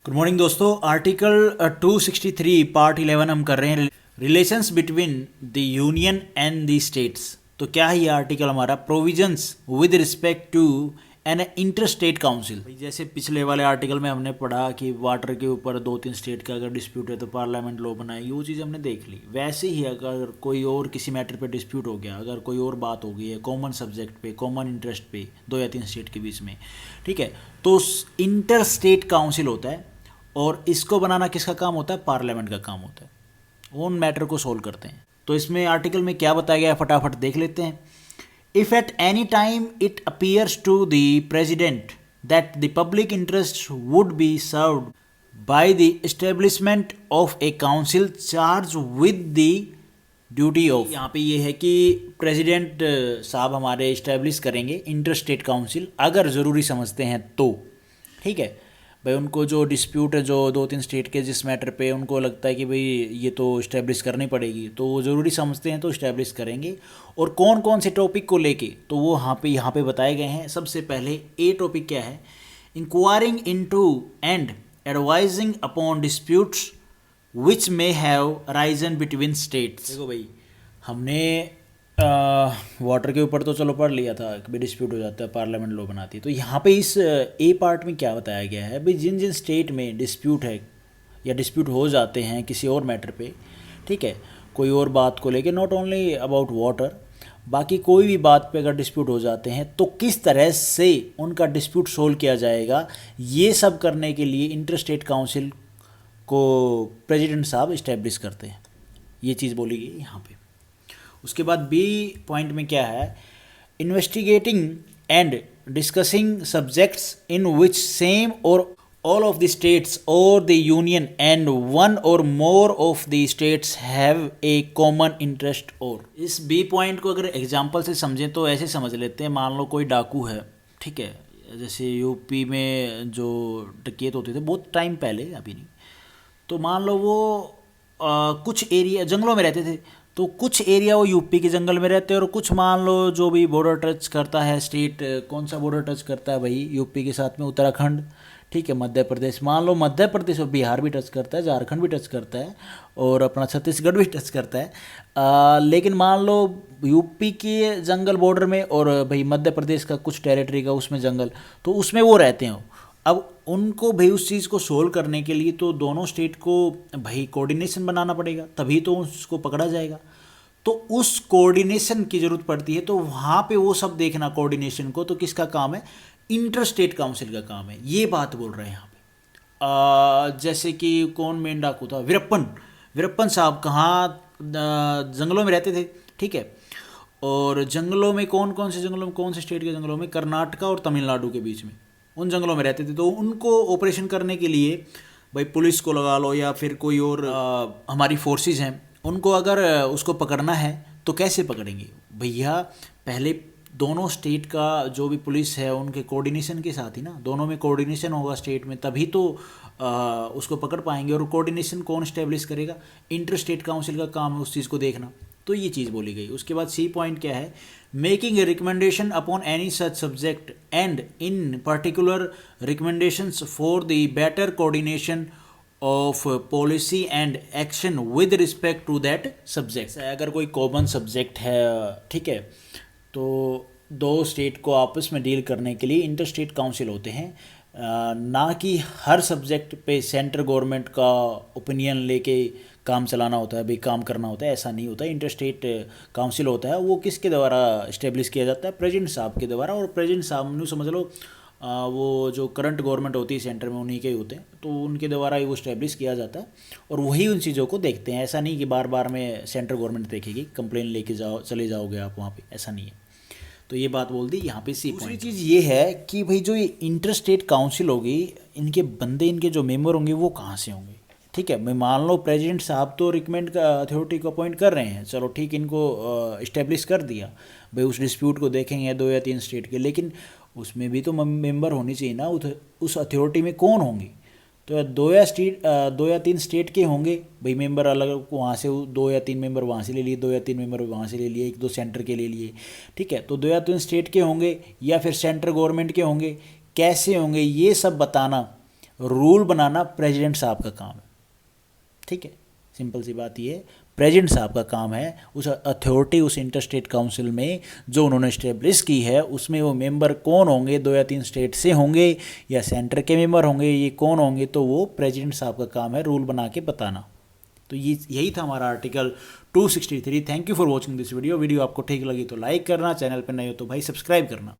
Good morning दोस्तों। Article 263 part 11 हम कर रहे हैं relations between the union and the states. तो क्या है ये आर्टिकल हमारा? Provisions with respect to an inter state council. जैसे पिछले वाले आर्टिकल में हमने पढ़ा कि वाटर के ऊपर 2-3 स्टेट का अगर डिस्प्यूट है तो पार्लियामेंट लॉ बनाएगी, वो चीज़ हमने देख ली। वैसे ही अगर कोई और किसी मैटर पे डिस्प्यूट हो गया, अगर कोई और बात हो गई है कॉमन सब्जेक्ट पे, कॉमन इंटरेस्ट पे 2 या 3 स्टेट के बीच में, ठीक है, तो इंटर स्टेट काउंसिल होता है और इसको बनाना किसका काम होता है? पार्लियामेंट का काम होता है। उन मैटर को सोल्व करते हैं। तो इसमें आर्टिकल में क्या बताया गया है फटाफट देख लेते हैं। If at any time it appears to the president that the public interest would be served by the establishment of a council charge with the duty of. यहाँ पे ये है कि प्रेसिडेंट साहब हमारे इस्टेब्लिश करेंगे इंटर स्टेट काउंसिल अगर ज़रूरी समझते हैं तो, ठीक है भाई। उनको जो डिस्प्यूट है जो 2-3 स्टेट के जिस मैटर पे उनको लगता है कि भाई ये तो इस्टेब्लिश करनी पड़ेगी, तो वो ज़रूरी समझते हैं तो इस्टेब्लिश करेंगे। और कौन कौन से टॉपिक को लेके, तो वो यहाँ पे बताए गए हैं। सबसे पहले ए टॉपिक क्या है? Enquiring into and advising upon disputes which may have arisen between states. देखो भाई, हमने वाटर के ऊपर तो चलो पढ़ लिया था, कभी डिस्प्यूट हो जाता है पार्लियामेंट लॉ बनाती है। तो यहाँ पे इस ए पार्ट में क्या बताया गया है भाई, जिन जिन स्टेट में डिस्प्यूट है या डिस्प्यूट हो जाते हैं किसी और मैटर पे, ठीक है, कोई और बात को लेके, नॉट ओनली अबाउट वाटर, बाकी कोई भी बात पे अगर डिस्प्यूट हो जाते हैं तो किस तरह से उनका डिस्प्यूट सोल्व किया जाएगा, ये सब करने के लिए इंटर स्टेट काउंसिल को प्रेसिडेंट साहब इस्टेब्लिश करते हैं। ये चीज़ बोली गई यहाँ पे। उसके बाद बी पॉइंट में क्या है? Investigating and discussing subjects in which same और ऑल ऑफ द स्टेट्स और द यूनियन एंड वन और more of the states have a common interest. और इस बी पॉइंट को अगर एग्जांपल से समझें तो ऐसे समझ लेते हैं, मान लो कोई डाकू है, ठीक है, जैसे यूपी में जो डकैत होते थे बहुत टाइम पहले, अभी नहीं, तो मान लो वो कुछ एरिया जंगलों में रहते थे, तो कुछ एरिया वो यूपी के जंगल में रहते हैं और कुछ मान लो जो भी बॉर्डर टच करता है स्टेट, कौन सा बॉर्डर टच करता है भाई यूपी के साथ में? उत्तराखंड, ठीक है, मध्य प्रदेश, मान लो मध्य प्रदेश और बिहार भी टच करता है, झारखंड भी टच करता है और अपना छत्तीसगढ़ भी टच करता है। लेकिन मान लो यूपी के जंगल बॉर्डर में और भाई मध्य प्रदेश का कुछ टेरिटरी का उसमें जंगल, तो उसमें वो रहते हैं। अब उनको भाई उस चीज़ को सोल्व करने के लिए तो दोनों स्टेट को भाई कोऑर्डिनेशन बनाना पड़ेगा, तभी तो उसको पकड़ा जाएगा। तो उस कोऑर्डिनेशन की ज़रूरत पड़ती है, तो वहाँ पे वो सब देखना कोऑर्डिनेशन को, तो किसका काम है? इंटर स्टेट काउंसिल का काम है। ये बात बोल रहे हैं यहाँ पे। जैसे कि कौन मेन डाकू था? वीरप्पन साहब कहाँ जंगलों में रहते थे, ठीक है, और जंगलों में कौन कौन से जंगलों में, कौन से स्टेट के जंगलों में? कर्नाटका और तमिलनाडु के बीच में उन जंगलों में रहते थे। तो उनको ऑपरेशन करने के लिए भाई पुलिस को लगा लो या फिर कोई और हमारी फोर्सेस हैं, उनको अगर उसको पकड़ना है तो कैसे पकड़ेंगे भैया? पहले दोनों स्टेट का जो भी पुलिस है उनके कोऑर्डिनेशन के साथ ही ना, दोनों में कोऑर्डिनेशन होगा स्टेट में, तभी तो उसको पकड़ पाएंगे। और कोऑर्डिनेशन कौन स्टेब्लिश करेगा? इंटर स्टेट काउंसिल का काम है उस चीज़ को देखना। तो ये चीज़ बोली गई। उसके बाद सी पॉइंट क्या है? Making a recommendation upon any such subject and in particular recommendations for the better coordination of policy and action with respect to that subject. अगर कोई कॉमन सब्जेक्ट है, ठीक है, तो दो स्टेट को आपस में डील करने के लिए इंटर स्टेट काउंसिल होते हैं, ना कि हर सब्जेक्ट पे सेंट्रल गवर्नमेंट का ओपिनियन लेके काम चलाना होता है, भाई काम करना होता है, ऐसा नहीं होता है। इंटर स्टेट काउंसिल होता है वो किसके द्वारा इस्टेब्लिश किया जाता है? प्रेसिडेंट साहब के द्वारा। और प्रेसिडेंट साहब न्यू समझ लो वो जो करंट गवर्नमेंट होती है सेंटर में उन्हीं के ही होते हैं, तो उनके द्वारा ही वो इस्टेब्लिश किया जाता है और वही उन चीज़ों को देखते हैं। ऐसा नहीं कि बार बार में सेंट्रल गवर्नमेंट देखेगी, कंप्लेन लेके चले जाओगे आप वहाँ पे, ऐसा नहीं है। तो ये बात बोल दी यहाँ पे सी पॉइंट। दूसरी चीज़ ये है कि भाई जो ये इंटर स्टेट काउंसिल होगी, इनके बंदे, इनके जो मेंबर होंगे वो कहाँ से होंगे? ठीक है, मैं मान लो प्रेसिडेंट साहब तो रिकमेंड का अथॉरिटी को अपॉइंट कर रहे हैं, चलो ठीक, इनको इस्टेब्लिश कर दिया भाई, उस डिस्प्यूट को देखेंगे 2 या 3 स्टेट के, लेकिन उसमें भी तो मेंबर होनी चाहिए ना, उस अथॉरिटी में कौन होंगे? तो 2 या 3 स्टेट के होंगे भाई मेंबर, अलग वहाँ से 2 या 3 मेंबर वहाँ से ले लिए, 2 या 3 मेंबर वहाँ से ले लिए, 1-2 सेंटर के ले लिए, ठीक है। तो 2 या 3 स्टेट के होंगे या फिर सेंट्रल गवर्नमेंट के होंगे, कैसे होंगे ये सब बताना रूल बनाना प्रेसिडेंट साहब का काम है। ठीक है, सिंपल सी बात ये, प्रेसिडेंट साहब का काम है उस अथॉरिटी, उस इंटर स्टेट काउंसिल में जो उन्होंने इस्टेब्लिश की है उसमें वो मेंबर कौन होंगे, 2 या 3 स्टेट से होंगे या सेंटर के मेंबर होंगे, ये कौन होंगे, तो वो प्रेसिडेंट साहब का काम है रूल बना के बताना। तो ये यही था हमारा article 263। Thank you for watching this video. Video आपको ठीक लगी तो लाइक करना, चैनल पर नए हो तो भाई सब्सक्राइब करना।